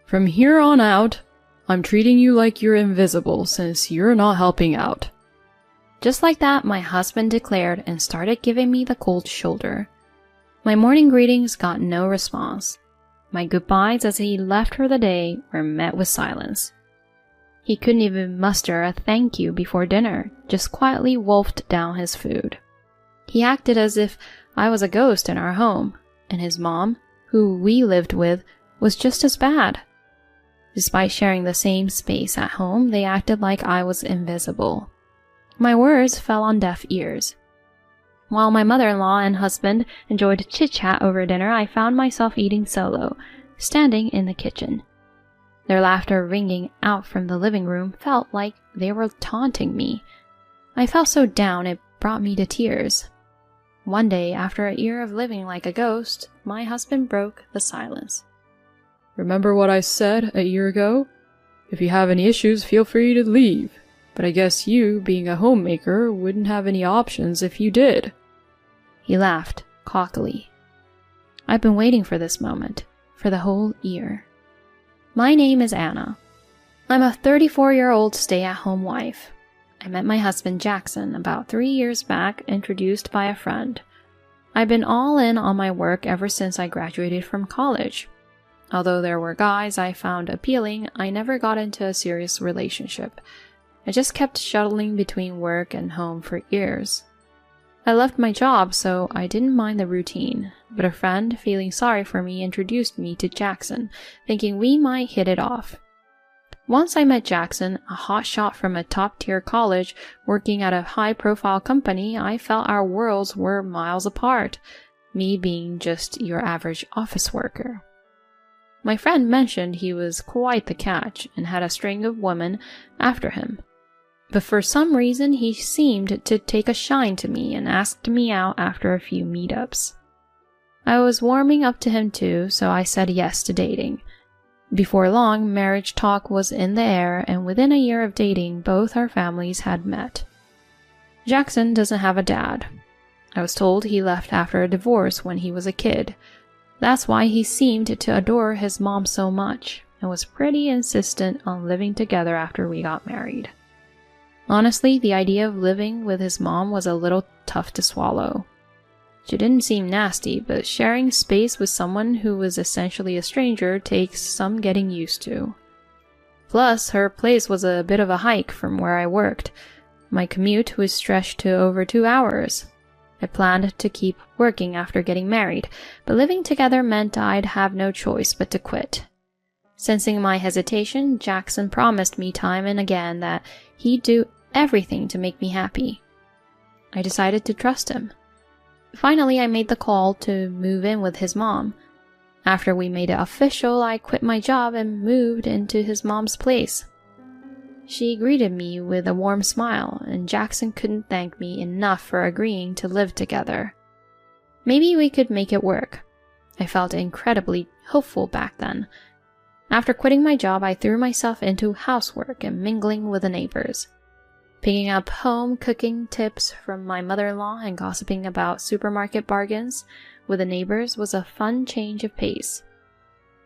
From here on out, I'm treating you like you're invisible since you're not helping out." Just like that, my husband declared and started giving me the cold shoulder. My morning greetings got no response. My goodbyes as he left for the day were met with silence. He couldn't even muster a thank you before dinner, just quietly wolfed down his food. He acted as if I was a ghost in our home, and his mom, who we lived with, was just as bad. Despite sharing the same space at home, they acted like I was invisible. My words fell on deaf ears. While my mother-in-law and husband enjoyed chit-chat over dinner, I found myself eating solo, standing in the kitchen. Their laughter ringing out from the living room felt like they were taunting me. I felt so down it brought me to tears. One day, after a year of living like a ghost, my husband broke the silence. "Remember what I said a year ago? If you have any issues, feel free to leave. But I guess you, being a homemaker, wouldn't have any options if you did." He laughed, cockily. I've been waiting for this moment, for the whole year. My name is Anna. I'm a 34-year-old stay-at-home wife. I met my husband Jackson about 3 years back, introduced by a friend. I've been all in on my work ever since I graduated from college. Although there were guys I found appealing, I never got into a serious relationship. I just kept shuttling between work and home for years. I loved my job, so I didn't mind the routine, but a friend, feeling sorry for me, introduced me to Jackson, thinking we might hit it off. Once I met Jackson, a hotshot from a top-tier college working at a high-profile company, I felt our worlds were miles apart, me being just your average office worker. My friend mentioned he was quite the catch and had a string of women after him. But for some reason, he seemed to take a shine to me and asked me out after a few meetups. I was warming up to him too, so I said yes to dating. Before long, marriage talk was in the air, and within a year of dating, both our families had met. Jackson doesn't have a dad. I was told he left after a divorce when he was a kid. That's why he seemed to adore his mom so much, and was pretty insistent on living together after we got married. Honestly, the idea of living with his mom was a little tough to swallow. She didn't seem nasty, but sharing space with someone who was essentially a stranger takes some getting used to. Plus, her place was a bit of a hike from where I worked. My commute was stretched to over 2 hours. I planned to keep working after getting married, but living together meant I'd have no choice but to quit. Sensing my hesitation, Jackson promised me time and again that he'd do everything to make me happy. I decided to trust him. Finally, I made the call to move in with his mom. After we made it official, I quit my job and moved into his mom's place. She greeted me with a warm smile, and Jackson couldn't thank me enough for agreeing to live together. Maybe we could make it work. I felt incredibly hopeful back then. After quitting my job, I threw myself into housework and mingling with the neighbors. Picking up home cooking tips from my mother-in-law and gossiping about supermarket bargains with the neighbors was a fun change of pace.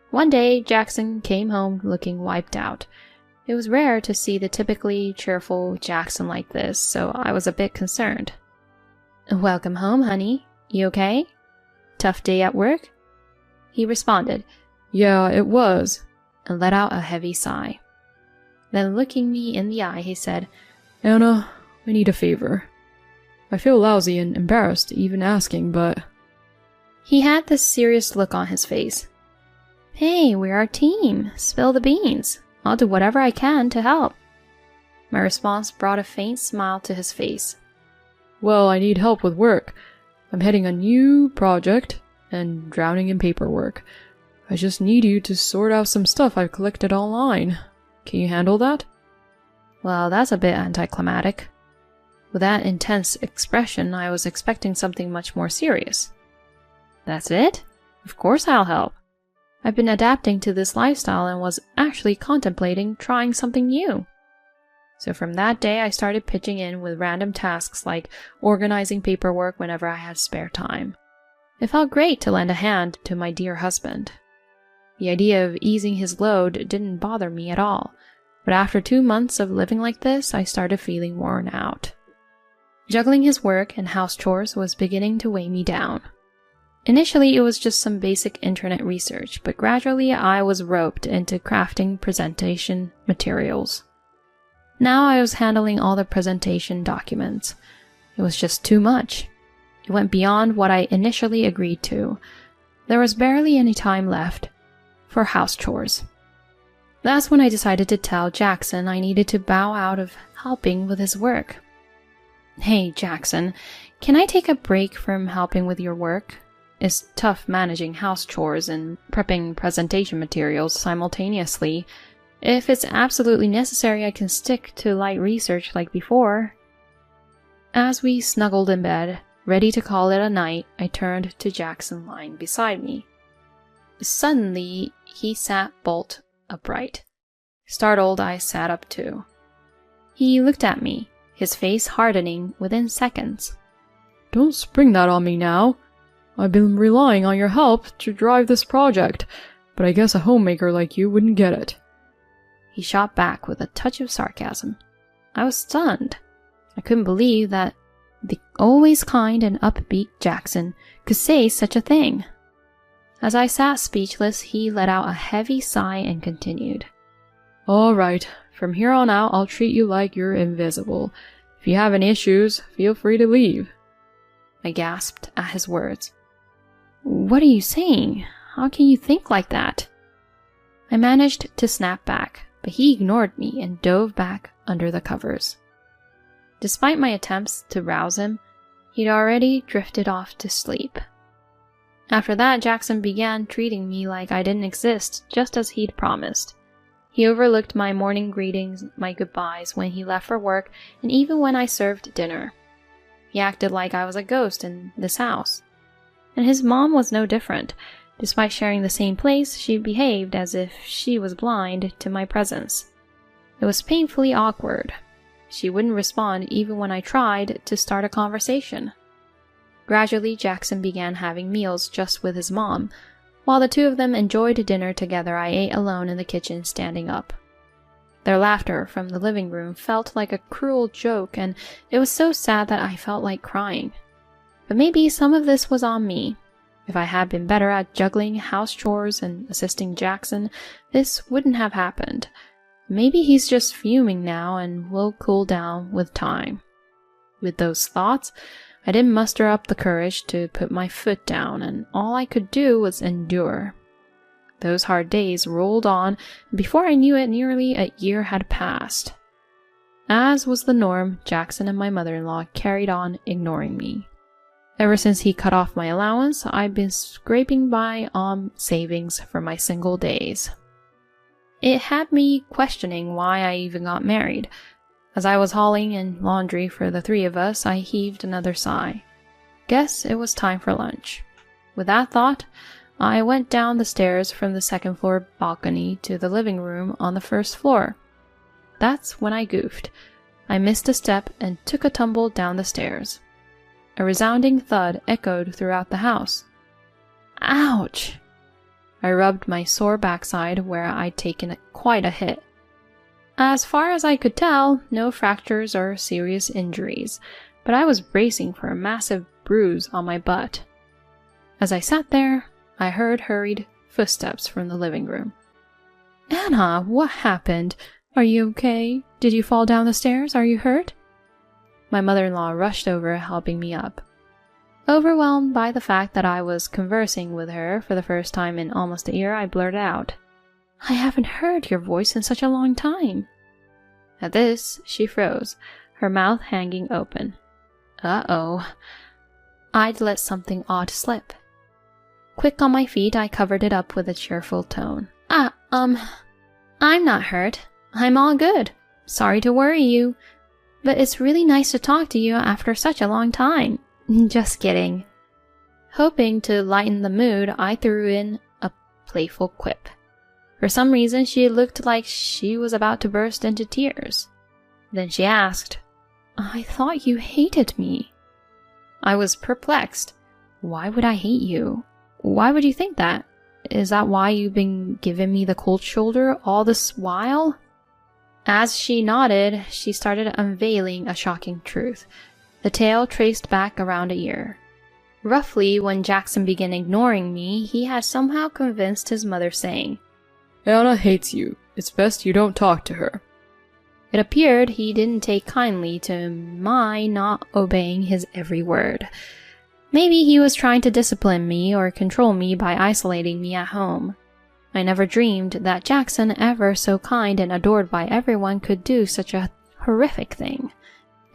One day, Jackson came home looking wiped out. It was rare to see the typically cheerful Jackson like this, so I was a bit concerned. "Welcome home, honey. You okay? Tough day at work?" He responded, "Yeah, it was," and let out a heavy sigh. Then looking me in the eye, he said, "Anna, I need a favor. I feel lousy and embarrassed even asking, but..." He had this serious look on his face. "Hey, we're a team. Spill the beans. I'll do whatever I can to help." My response brought a faint smile to his face. "Well, I need help with work. I'm heading a new project and drowning in paperwork. I just need you to sort out some stuff I've collected online. Can you handle that?" Well, that's a bit anticlimactic. With that intense expression, I was expecting something much more serious. "That's it? Of course I'll help. I've been adapting to this lifestyle and was actually contemplating trying something new." So from that day, I started pitching in with random tasks like organizing paperwork whenever I had spare time. It felt great to lend a hand to my dear husband. The idea of easing his load didn't bother me at all, but after 2 months of living like this, I started feeling worn out. Juggling his work and house chores was beginning to weigh me down. Initially, it was just some basic internet research, but gradually I was roped into crafting presentation materials. Now I was handling all the presentation documents. It was just too much. It went beyond what I initially agreed to. There was barely any time left for house chores. That's when I decided to tell Jackson I needed to bow out of helping with his work. Hey, Jackson, can I take a break from helping with your work? It's tough managing house chores and prepping presentation materials simultaneously. If it's absolutely necessary, I can stick to light research like before. As we snuggled in bed, ready to call it a night, I turned to Jackson lying beside me. Suddenly, he sat bolt upright. Startled, I sat up too. He looked at me, his face hardening within seconds. Don't spring that on me now. I've been relying on your help to drive this project, but I guess a homemaker like you wouldn't get it. He shot back with a touch of sarcasm. I was stunned. I couldn't believe that the always kind and upbeat Jackson could say such a thing. As I sat speechless, he let out a heavy sigh and continued. All right, from here on out, I'll treat you like you're invisible. If you have any issues, feel free to leave. I gasped at his words. What are you saying? How can you think like that? I managed to snap back, but he ignored me and dove back under the covers. Despite my attempts to rouse him, he'd already drifted off to sleep. After that, Jackson began treating me like I didn't exist, just as he'd promised. He overlooked my morning greetings, my goodbyes when he left for work, and even when I served dinner. He acted like I was a ghost in this house. And his mom was no different. Despite sharing the same place, she behaved as if she was blind to my presence. It was painfully awkward. She wouldn't respond even when I tried to start a conversation. Gradually, Jackson began having meals just with his mom. While the two of them enjoyed dinner together, I ate alone in the kitchen, standing up. Their laughter from the living room felt like a cruel joke, and it was so sad that I felt like crying. But maybe some of this was on me. If I had been better at juggling house chores and assisting Jackson, this wouldn't have happened. Maybe he's just fuming now and will cool down with time. With those thoughts, I didn't muster up the courage to put my foot down, and all I could do was endure. Those hard days rolled on, and before I knew it, nearly a year had passed. As was the norm, Jackson and my mother-in-law carried on ignoring me. Ever since he cut off my allowance, I've been scraping by on savings for my single days. It had me questioning why I even got married. As I was hauling in laundry for the three of us, I heaved another sigh. Guess it was time for lunch. With that thought, I went down the stairs from the second-floor balcony to the living room on the first floor. That's when I goofed. I missed a step and took a tumble down the stairs. A resounding thud echoed throughout the house. Ouch! I rubbed my sore backside where I'd taken quite a hit. As far as I could tell, no fractures or serious injuries, but I was bracing for a massive bruise on my butt. As I sat there, I heard hurried footsteps from the living room. Anna, what happened? Are you okay? Did you fall down the stairs? Are you hurt? My mother-in-law rushed over, helping me up. Overwhelmed by the fact that I was conversing with her for the first time in almost a year, I blurted out, I haven't heard your voice in such a long time. At this, she froze, her mouth hanging open. Uh-oh. I'd let something odd slip. Quick on my feet, I covered it up with a cheerful tone. I'm not hurt. I'm all good. Sorry to worry you. But it's really nice to talk to you after such a long time. Just kidding. Hoping to lighten the mood, I threw in a playful quip. For some reason, she looked like she was about to burst into tears. Then she asked, I thought you hated me. I was perplexed. Why would I hate you? Why would you think that? Is that why you've been giving me the cold shoulder all this while? As she nodded, she started unveiling a shocking truth. The tail traced back around a year. Roughly, when Jackson began ignoring me, he had somehow convinced his mother, saying, Anna hates you. It's best you don't talk to her. It appeared he didn't take kindly to my not obeying his every word. Maybe he was trying to discipline me or control me by isolating me at home. I never dreamed that Jackson, ever so kind and adored by everyone, could do such a horrific thing.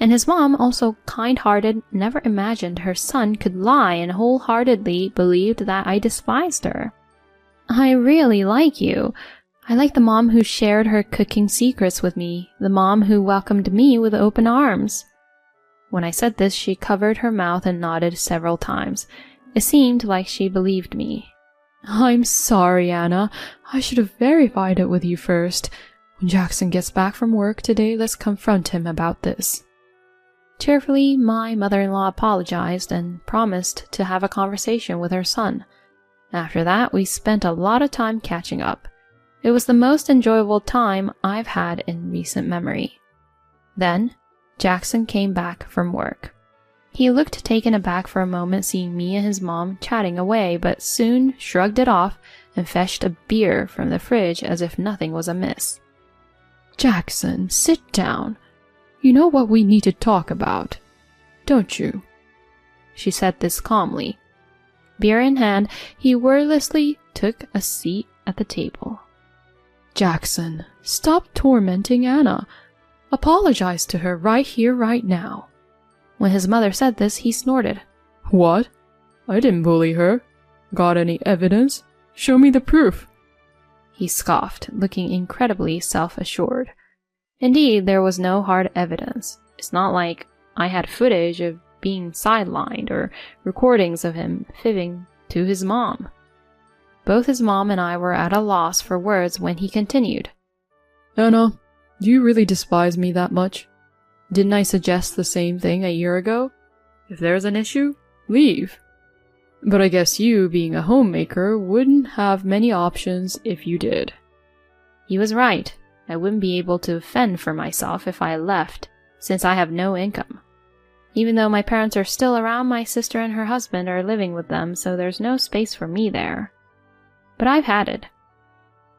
And his mom, also kind-hearted, never imagined her son could lie and wholeheartedly believed that I despised her. I really like you. I like the mom who shared her cooking secrets with me, the mom who welcomed me with open arms. When I said this, she covered her mouth and nodded several times. It seemed like she believed me. I'm sorry, Anna. I should have verified it with you first. When Jackson gets back from work today, let's confront him about this. Cheerfully, my mother-in-law apologized and promised to have a conversation with her son. After that, we spent a lot of time catching up. It was the most enjoyable time I've had in recent memory. Then, Jackson came back from work. He looked taken aback for a moment seeing me and his mom chatting away, but soon shrugged it off and fetched a beer from the fridge as if nothing was amiss. Jackson, sit down. You know what we need to talk about, don't you? She said this calmly. Beer in hand, he wordlessly took a seat at the table. Jackson, stop tormenting Anna. Apologize to her right here, right now. When his mother said this, he snorted. What? I didn't bully her. Got any evidence? Show me the proof. He scoffed, looking incredibly self-assured. Indeed, there was no hard evidence. It's not like I had footage of being sidelined or recordings of him fibbing to his mom. Both his mom and I were at a loss for words when he continued. Anna, do you really despise me that much? Didn't I suggest the same thing a year ago? If there's an issue, leave. But I guess you, being a homemaker, wouldn't have many options if you did. He was right. I wouldn't be able to fend for myself if I left, since I have no income. Even though my parents are still around, my sister and her husband are living with them, so there's no space for me there. But I've had it.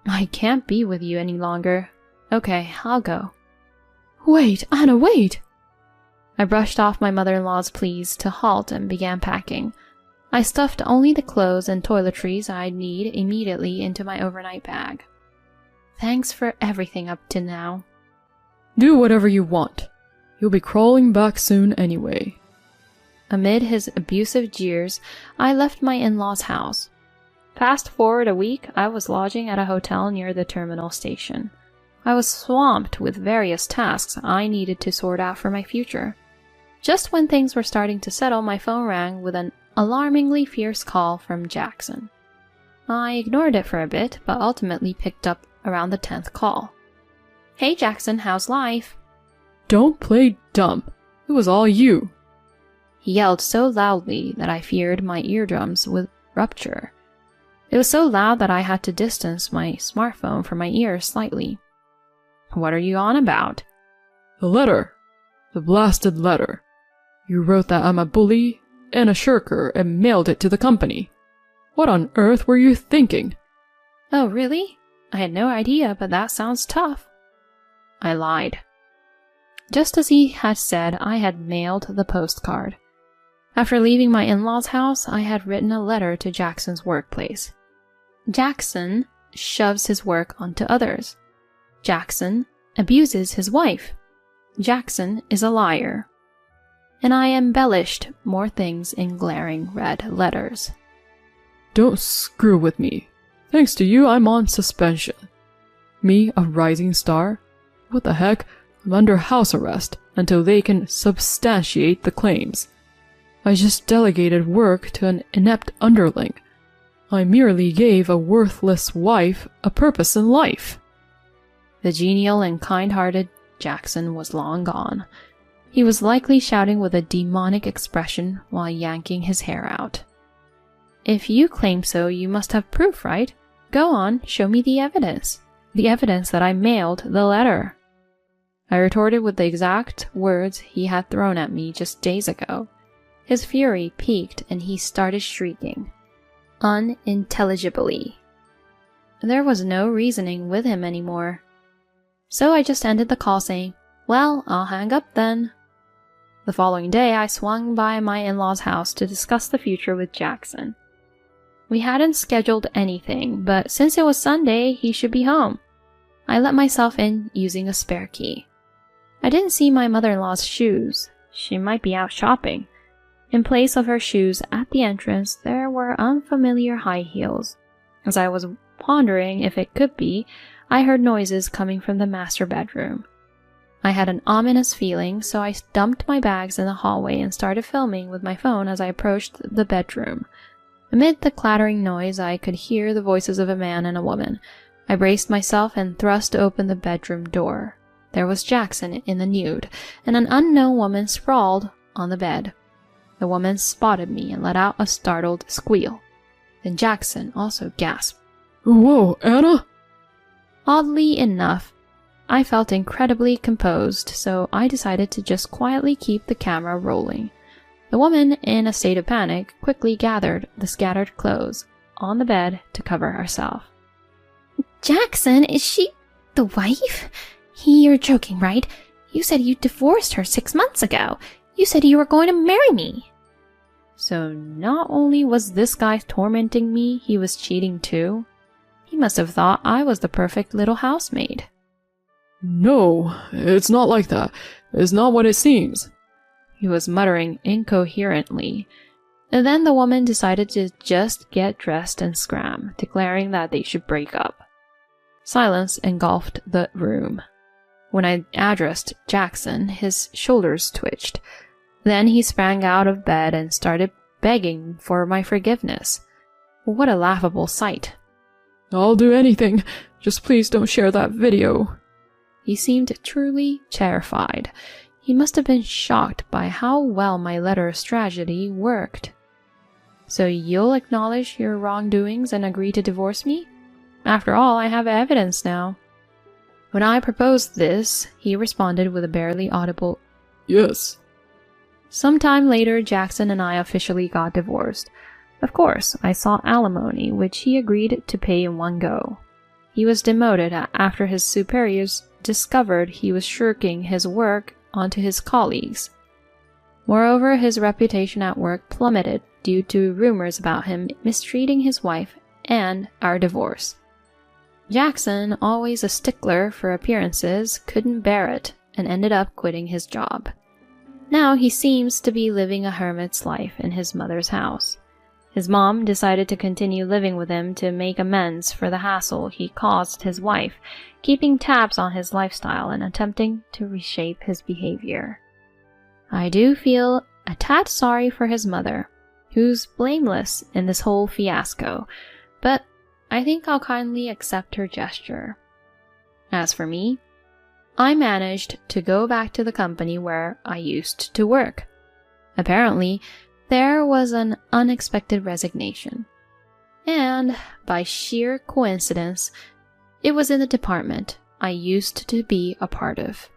I can't be with you any longer. Okay, I'll go. Wait, Anna, wait! I brushed off my mother-in-law's pleas to halt and began packing. I stuffed only the clothes and toiletries I'd need immediately into my overnight bag. Thanks for everything up to now. Do whatever you want. You'll be crawling back soon anyway. Amid his abusive jeers, I left my in-laws' house. Fast forward a week, I was lodging at a hotel near the terminal station. I was swamped with various tasks I needed to sort out for my future. Just when things were starting to settle, my phone rang with an alarmingly fierce call from Jackson. I ignored it for a bit, but ultimately picked up around the 10th call. Hey Jackson, how's life? Don't play dumb. It was all you. He yelled so loudly that I feared my eardrums would rupture. It was so loud that I had to distance my smartphone from my ears slightly. What are you on about? The letter. The blasted letter. You wrote that I'm a bully and a shirker and mailed it to the company. What on earth were you thinking? Oh, really? I had no idea, but that sounds tough. I lied. Just as he had said, I had mailed the postcard. After leaving my in-laws' house, I had written a letter to Jackson's workplace. Jackson shoves his work onto others. Jackson abuses his wife. Jackson is a liar. And I embellished more things in glaring red letters. Don't screw with me. Thanks to you, I'm on suspension. Me, a rising star? What the heck? I'm under house arrest until they can substantiate the claims. I just delegated work to an inept underling. I merely gave a worthless wife a purpose in life. The genial and kind-hearted Jackson was long gone. He was likely shouting with a demonic expression while yanking his hair out. if you claim so, you must have proof, right? Go on, show me the evidence. The evidence that I mailed the letter. I retorted with the exact words he had thrown at me just days ago. His fury peaked and he started shrieking, unintelligibly. There was no reasoning with him anymore. So I just ended the call saying, "Well, I'll hang up then." The following day, I swung by my in-laws' house to discuss the future with Jackson. We hadn't scheduled anything, but since it was Sunday, he should be home. I let myself in using a spare key. I didn't see my mother-in-law's shoes. She might be out shopping. In place of her shoes at the entrance, there were unfamiliar high heels. As I was pondering if it could be, I heard noises coming from the master bedroom. I had an ominous feeling, so I dumped my bags in the hallway and started filming with my phone as I approached the bedroom. Amid the clattering noise, I could hear the voices of a man and a woman. I braced myself and thrust open the bedroom door. There was Jackson in the nude, and an unknown woman sprawled on the bed. The woman spotted me and let out a startled squeal. Then Jackson also gasped. "Whoa, Anna?" Oddly enough, I felt incredibly composed, so I decided to just quietly keep the camera rolling. The woman, in a state of panic, quickly gathered the scattered clothes on the bed to cover herself. "Jackson, is she the wife? You're joking, right? You said you divorced her 6 months ago. You said you were going to marry me." So not only was this guy tormenting me, he was cheating too. He must have thought I was the perfect little housemaid. "No, it's not like that. It's not what it seems," he was muttering incoherently. And then the woman decided to just get dressed and scram, declaring that they should break up. Silence engulfed the room. When I addressed Jackson, his shoulders twitched. Then he sprang out of bed and started begging for my forgiveness. What a laughable sight. "I'll do anything. Just please don't share that video." He seemed truly terrified. He must have been shocked by how well my letter strategy worked. "So you'll acknowledge your wrongdoings and agree to divorce me? After all, I have evidence now." When I proposed this, he responded with a barely audible "Yes." Sometime later, Jackson and I officially got divorced. Of course, I sought alimony, which he agreed to pay in one go. He was demoted after his superiors discovered he was shirking his work onto his colleagues. Moreover, his reputation at work plummeted due to rumors about him mistreating his wife and our divorce. Jackson, always a stickler for appearances, couldn't bear it and ended up quitting his job. Now he seems to be living a hermit's life in his mother's house. His mom decided to continue living with him to make amends for the hassle he caused his wife, keeping tabs on his lifestyle and attempting to reshape his behavior. I do feel a tad sorry for his mother, who's blameless in this whole fiasco, but I think I'll kindly accept her gesture. As for me, I managed to go back to the company where I used to work. Apparently, there was an unexpected resignation. And, by sheer coincidence, it was in the department I used to be a part of.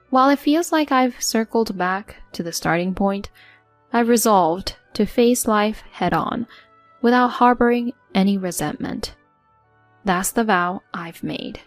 While it feels like I've circled back to the starting point, I've resolved to face life head-on, without harboring any resentment. That's the vow I've made.